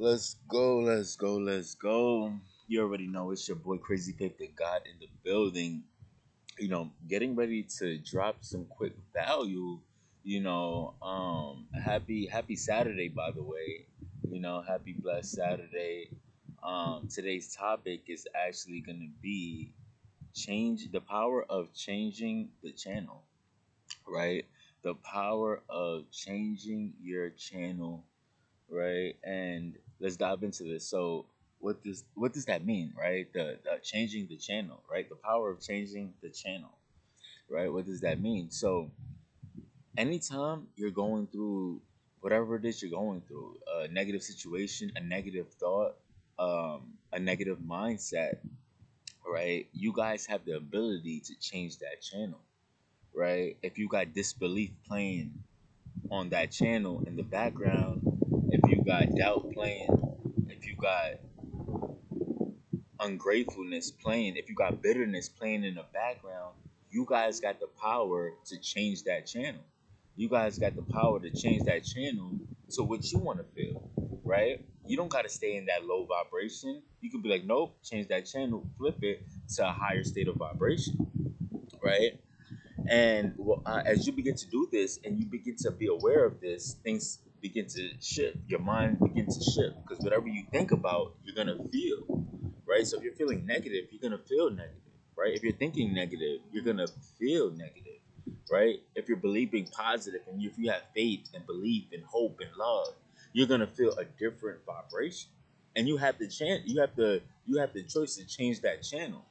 Let's go, let's go, let's go. You already know it's your boy Crazy Faith the God in the building. Getting ready to drop some quick value. Happy Saturday, by the way. Happy blessed Saturday. Today's topic is actually gonna be change the power of changing the channel, right? The power of changing your channel, right? And let's dive into this. So, what does that mean, right? The changing the channel, right? The power of changing the channel, right? What does that mean? So, anytime you're going through whatever it is you're going through, a negative situation, a negative thought, a negative mindset, right? You guys have the ability to change that channel, right? If you got disbelief playing on that channel in the background, if you got doubt playing, if you got ungratefulness playing, if you got bitterness playing in the background, you guys got the power to change that channel. You guys got the power to change that channel to what you want to feel, right? You don't got to stay in that low vibration. You could be like, nope, change that channel, flip it to a higher state of vibration, right? And as you begin to do this and you begin to be aware of this, things begin to shift. Your mind begins to shift because whatever you think about, you're going to feel, right? So if you're feeling negative, you're going to feel negative, right? If you're thinking negative, you're going to feel negative, right? If you're believing positive and if you have faith and belief and hope and love, you're going to feel a different vibration. And you have the chance, you have the choice to change that channel,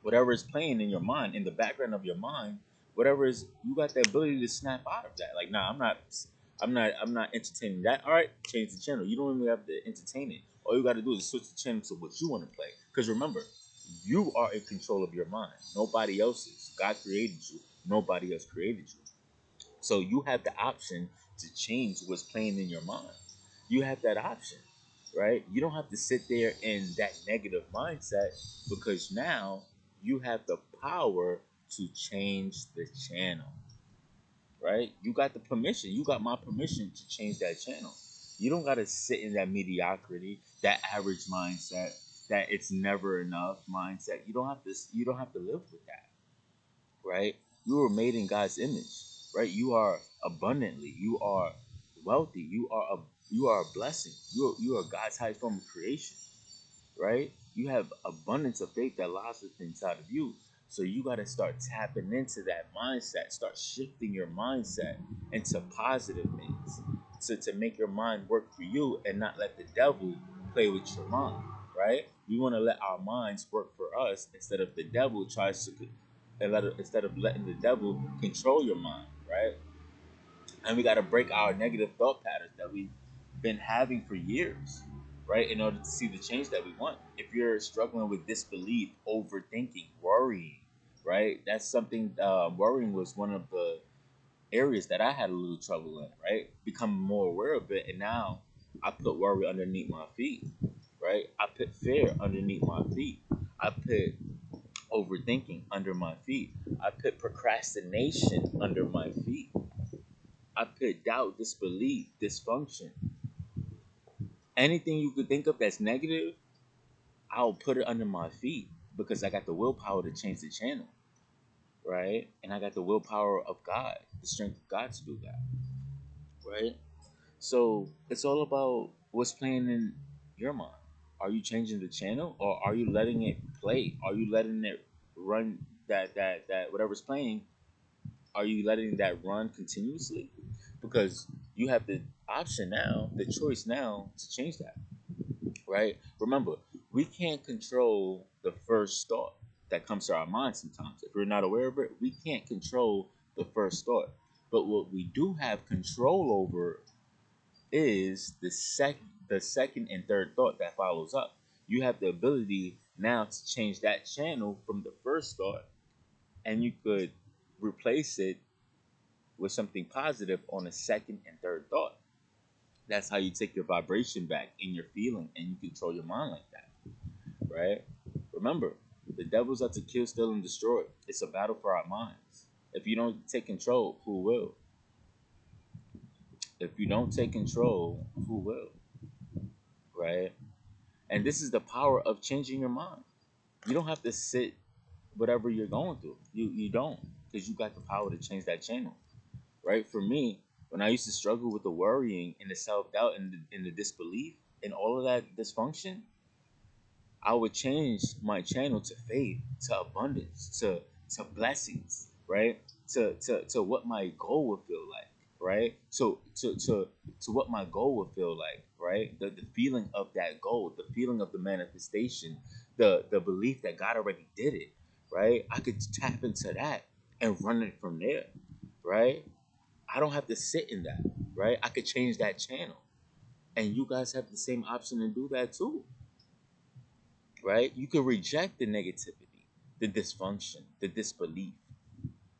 whatever is playing in your mind, in the background of your mind, whatever is, you got the ability to snap out of that. Like, nah, I'm not entertaining that. All right, change the channel. You don't even have to entertain it. All you got to do is switch the channel to what you want to play. Because remember, you are in control of your mind. Nobody else is. God created you. Nobody else created you. So you have the option to change what's playing in your mind. You have that option, right? You don't have to sit there in that negative mindset because now you have the power to change the channel, right? You got the permission. You got my permission to change that channel. You don't got to sit in that mediocrity, that average mindset, that it's never enough mindset. You don't have to live with that, right? You were made in God's image, right? You are abundantly, you are wealthy, you are a blessing. You are God's high form of creation, right? You have abundance of faith that lies within inside of you. So you got to start tapping into that mindset, start shifting your mindset into positive things, to make your mind work for you and not let the devil play with your mind, right? We want to let our minds work for us instead of the devil tries to, instead of letting the devil control your mind, right? And we got to break our negative thought patterns that we've been having for years, right? In order to see the change that we want. If you're struggling with disbelief, overthinking, worrying, right? That's something. Worrying was one of the areas that I had a little trouble in, right? Becoming more aware of it, and now I put worry underneath my feet, right? I put fear underneath my feet. I put overthinking under my feet. I put procrastination under my feet. I put doubt, disbelief, dysfunction. Anything you could think of that's negative, I'll put it under my feet because I got the willpower to change the channel, right? And I got the willpower of God, the strength of God to do that, right? So it's all about what's playing in your mind. Are you changing the channel or are you letting it play? Are you letting it run that whatever's playing? Are you letting that run continuously? Because you have the option now, the choice now to change that, right? Remember, we can't control the first thought that comes to our mind sometimes. If we're not aware of it, we can't control the first thought. But what we do have control over is the second and third thought that follows up. You have the ability now to change that channel from the first thought and you could replace it with something positive on the second and third thought. That's how you take your vibration back in your feeling and you control your mind like that, right? Remember, the devil's out to kill, steal, and destroy. It's a battle for our minds. If you don't take control, who will? If you don't take control, who will? right? And this is the power of changing your mind. You don't have to sit whatever you're going through. You don't, because you got the power to change that channel, right? For me, when I used to struggle with the worrying and the self doubt and the disbelief and all of that dysfunction, I would change my channel to faith, to abundance, to blessings, right? To what my goal would feel like, right? So to what my goal would feel like, right? The feeling of that goal, the feeling of the manifestation, the belief that God already did it, right? I could tap into that and run it from there, right? I don't have to sit in that, right? I could change that channel. And you guys have the same option to do that too, right? You can reject the negativity, the dysfunction, the disbelief.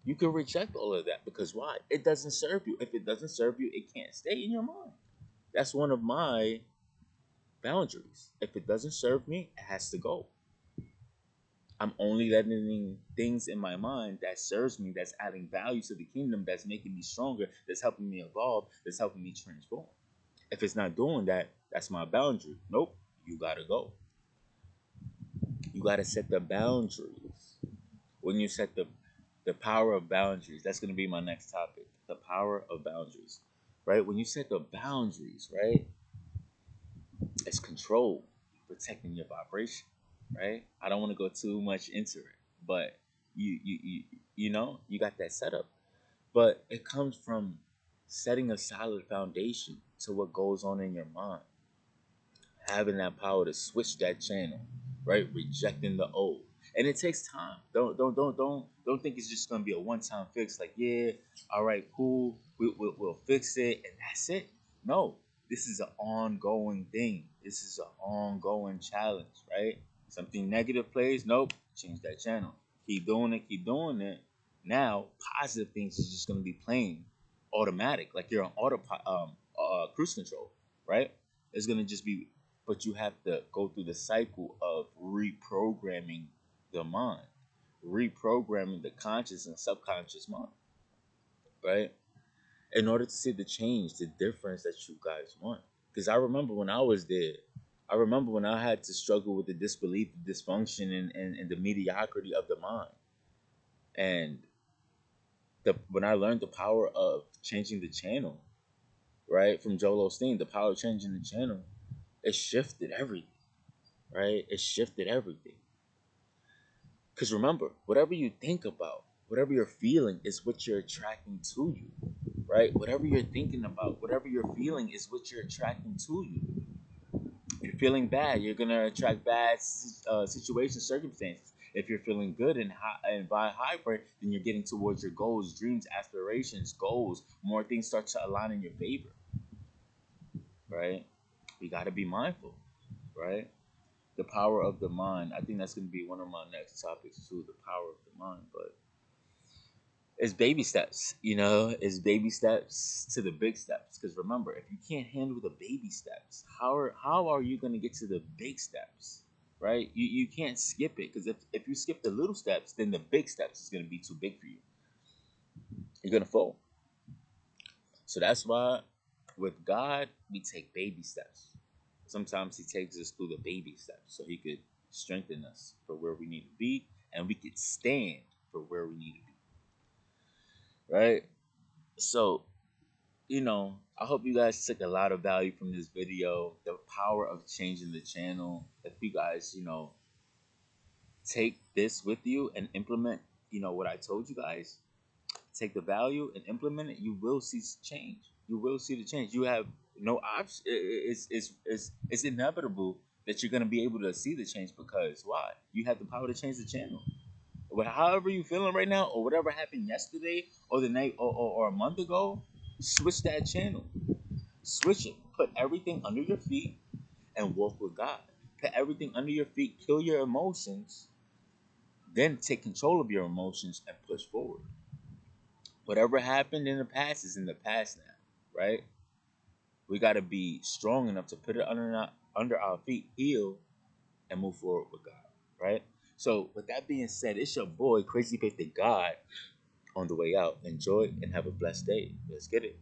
You can reject all of that because why? It doesn't serve you. If it doesn't serve you, it can't stay in your mind. That's one of my boundaries. If it doesn't serve me, it has to go. I'm only letting things in my mind that serves me, that's adding value to the kingdom, that's making me stronger, that's helping me evolve, that's helping me transform. If it's not doing that, that's my boundary. Nope, you gotta go. You gotta set the boundaries. When you set the power of boundaries, that's going to be my next topic, the power of boundaries, right? When you set the boundaries, right, it's control, protecting your vibration, right? I don't want to go too much into it, but you know, you got that setup, but it comes from setting a solid foundation to what goes on in your mind, having that power to switch that channel, right? Rejecting the old. And it takes time. Don't think it's just gonna be a one-time fix. Like, yeah, all right, cool, we'll fix it and that's it. No, this is an ongoing thing. This is an ongoing challenge, right? Something negative plays, nope, change that channel. Keep doing it, keep doing it. Now, positive things is just gonna be playing automatic, like you're on cruise control, right? It's gonna just be, but you have to go through the cycle of reprogramming the mind, reprogramming the conscious and subconscious mind, right? In order to see the change, the difference that you guys want. Because I remember when I was there, I remember when I had to struggle with the disbelief, the dysfunction, and the mediocrity of the mind. And when I learned the power of changing the channel, right, from Joel Osteen, the power of changing the channel, it shifted everything, right? It shifted everything. Because remember, whatever you think about, whatever you're feeling is what you're attracting to you, right? Whatever you're thinking about, whatever you're feeling is what you're attracting to you. If you're feeling bad, you're going to attract bad situations, circumstances. If you're feeling good and vibrant, then you're getting towards your goals, dreams, aspirations, goals. More things start to align in your favor, right? We got to be mindful, right? The power of the mind. I think that's going to be one of my next topics too, the power of the mind. But it's baby steps, you know, it's baby steps to the big steps. Because remember, if you can't handle the baby steps, how are you going to get to the big steps, right? You can't skip it, because if you skip the little steps, then the big steps is going to be too big for you. You're going to fall. So that's why with God, we take baby steps. Sometimes He takes us through the baby steps so He could strengthen us for where we need to be, and we could stand for where we need to be, right? So, you know, I hope you guys took a lot of value from this video. The power of changing the channel. If you guys, you know, take this with you and implement, you know, what I told you guys, take the value and implement it, you will see change. You will see the change. You have no option. It's inevitable that you're gonna be able to see the change, because why? You have the power to change the channel. However you feeling right now, or whatever happened yesterday, or the night, or a month ago, switch that channel. Switch it. Put everything under your feet and walk with God. Put everything under your feet. Kill your emotions. Then take control of your emotions and push forward. Whatever happened in the past is in the past now, right? We got to be strong enough to put it under our feet, heal, and move forward with God, right? So, with that being said, it's your boy, Crazy Faith to God, on the way out. Enjoy and have a blessed day. Let's get it.